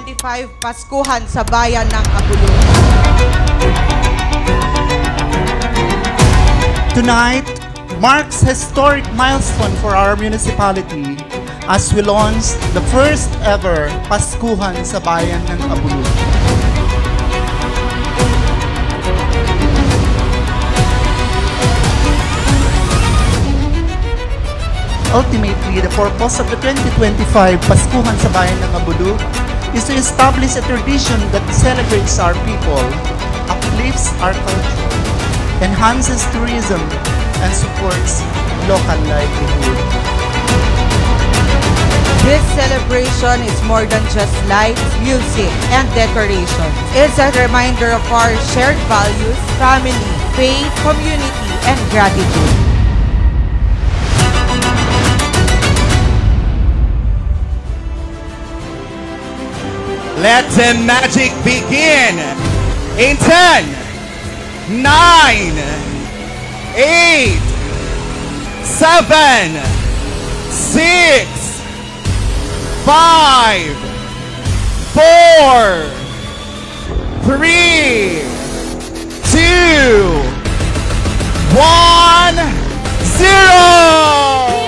2025 Paskuhan sa Bayan ng Abulog. Tonight marks historic milestone for our municipality as we launch the first ever Paskuhan sa Bayan ng Abulog. Ultimately, the purpose of the 2025 Paskuhan sa Bayan ng Abulog is to establish a tradition that celebrates our people, uplifts our culture, enhances tourism, and supports local livelihood. This celebration is more than just lights, music, and decoration. It's a reminder of our shared values, family, faith, community, and gratitude. Let the magic begin in 10, 9, 8, 7, 6, 5, 4, 3, 2, 1, 0!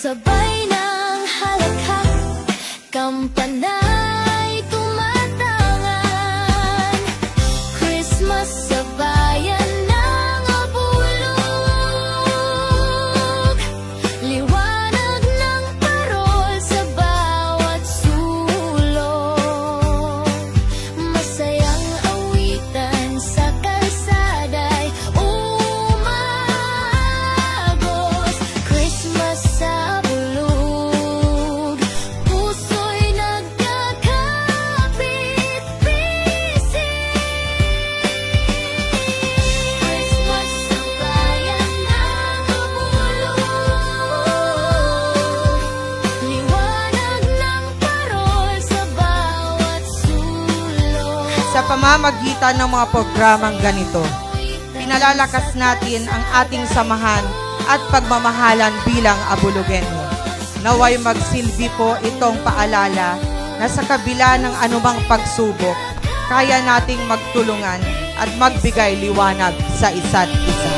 Sabay ng halakhak, kampanay tumatangan. Christmas sa bayan ng Abulog, liwanag ng parol sa bawat sulok. Masayang awitan sa kalsada'y umagos. Christmas sa Sa pamamagitan ng mga programang ganito, pinalalakas natin ang ating samahan at pagmamahalan bilang Abulugenyo. Naway magsilbi po itong paalala na sa kabila ng anumang pagsubok, kaya nating magtulungan at magbigay liwanag sa isa't isa.